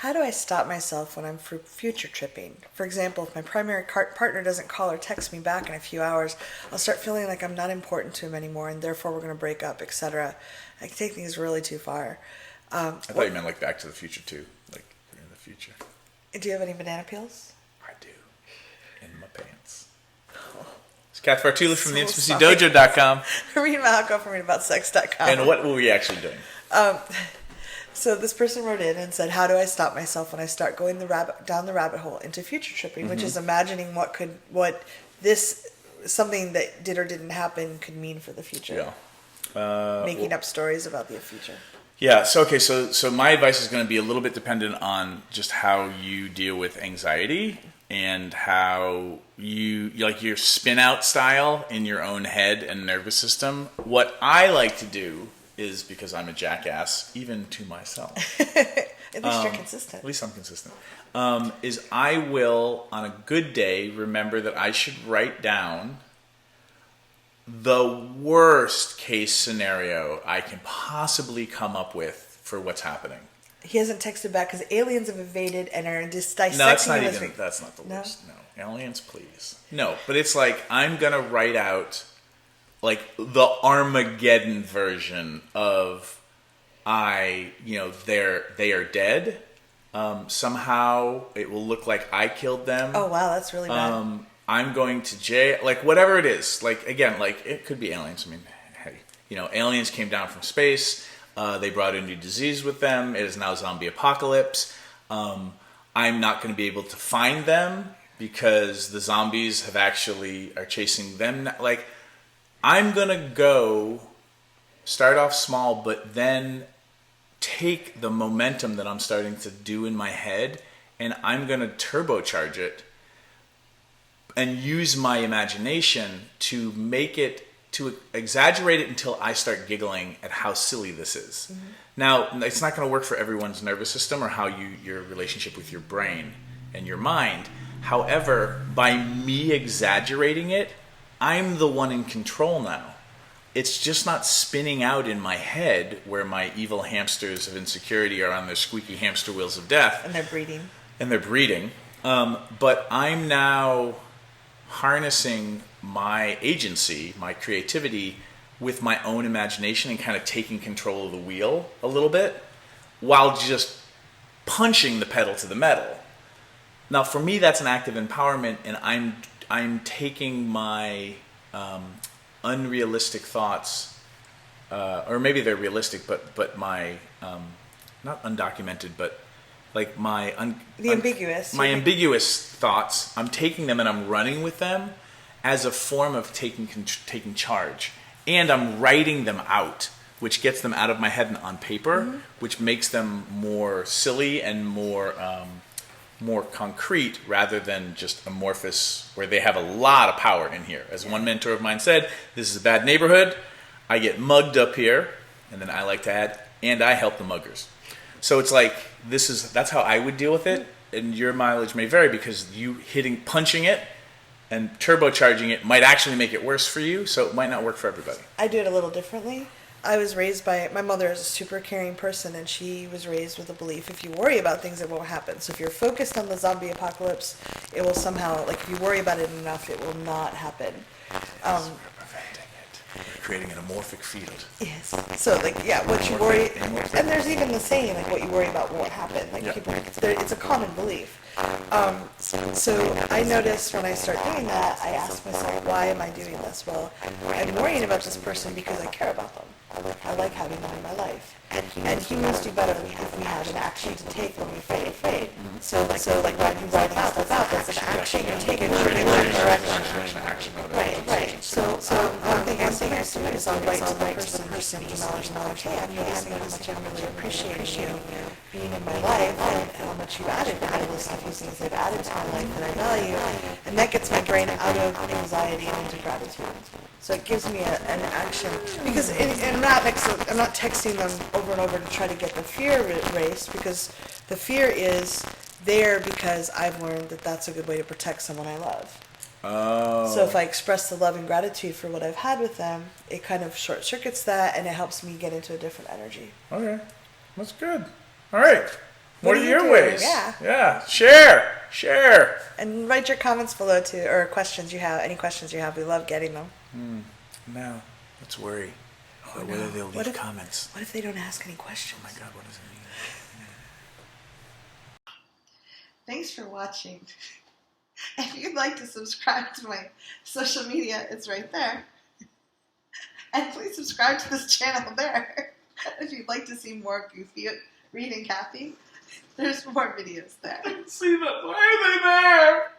how do I stop myself when I'm future tripping? For example, if my primary partner doesn't call or text me back in a few hours, I'll start feeling like I'm not important to him anymore, and therefore we're going to break up, etc. I can take things really too far. I thought you meant like Back to the Future too, like we're in the future. Do you have any banana peels? I do, in my pants. It's Cathy Fartula from TheIntimacyDojo.com. Reid Malcolm from ReidAboutSex.com. And what were we actually doing? So this person wrote in and said, how do I stop myself when I start going down the rabbit hole into future tripping, which is imagining what something that did or didn't happen could mean for the future. Yeah. Making up stories about the future. Yeah. So my advice is going to be a little bit dependent on just how you deal with anxiety and how you like your spin out style in your own head and nervous system. What I like to do is, because I'm a jackass, even to myself. At least you're consistent. At least I'm consistent. Is I will, on a good day, remember that I should write down the worst case scenario I can possibly come up with for what's happening. He hasn't texted back because aliens have invaded and are just dissecting. No, that's not the worst. No, aliens, please. No, but it's like I'm gonna write out like the Armageddon version of they are dead. Somehow it will look like I killed them. Oh wow, that's really bad. I'm going to jail, like whatever it is. Like again, like it could be aliens. I mean, hey, aliens came down from space. They brought a new disease with them. It is now zombie apocalypse. I'm not going to be able to find them because the zombies are chasing them. Like, I'm going to start off small, but then take the momentum that I'm starting to do in my head, and I'm going to turbocharge it and use my imagination to exaggerate it until I start giggling at how silly this is. Mm-hmm. Now, it's not going to work for everyone's nervous system or how your relationship with your brain and your mind. However, by me exaggerating it, I'm the one in control now. It's just not spinning out in my head where my evil hamsters of insecurity are on their squeaky hamster wheels of death. And they're breeding. But I'm now harnessing my agency, my creativity, with my own imagination and kind of taking control of the wheel a little bit while just punching the pedal to the metal. Now, for me, that's an act of empowerment, and I'm taking my unrealistic thoughts, or maybe they're realistic, but my not undocumented, but like ambiguous thoughts. I'm taking them and I'm running with them as a form of taking charge, and I'm writing them out, which gets them out of my head and on paper, mm-hmm. which makes them more silly and more concrete rather than just amorphous, where they have a lot of power in here. As one mentor of mine said, this is a bad neighborhood. I get mugged up here, and then I like to add, and I help the muggers. So it's like that's how I would deal with it, and your mileage may vary because punching it and turbocharging it might actually make it worse for you, so it might not work for everybody. I do it a little differently. I was raised by, my mother is a super caring person, and she was raised with a belief, if you worry about things, it won't happen. So if you're focused on the zombie apocalypse, it will somehow, like if you worry about it enough, it will not happen. We're preventing it. We're creating an amorphic field. Yes. So what you worry, and there's even the saying, like what you worry about won't happen. Like people, it's a common belief. So I noticed when I start doing that, I ask myself, why am I doing this? Well, I'm worrying about this person because I care about them. I like having them in my life. And humans do better if we have an action to take when we fade. Mm-hmm. So when you write out, that's an action you're taking in a direction. Right. So one thing I'm saying is I'll write to the person, acknowledge, hey, I'm noticing how much I'm really appreciating you being in my life and how much you've added to my list of things they've added to my life that I value. And that gets my brain out of anxiety and into gratitude. So it gives me an action. Because I'm not texting them over and over to try to get the fear erased, because the fear is there because I've learned that that's a good way to protect someone I love. Oh. So if I express the love and gratitude for what I've had with them, it kind of short circuits that, and it helps me get into a different energy. Okay. That's good. All right. What do are you your do? ways? Yeah. Yeah. Share. And write your comments below too, or questions you have. Any questions you have, we love getting them. Now, let's worry about no. whether they'll leave comments. What if they don't ask any questions? Oh my God, what does it mean? Thanks for watching. If you'd like to subscribe to my social media, it's right there. And please subscribe to this channel there. If you'd like to see more goofy Reid and Cathy, there's more videos there. See them. Why are they there?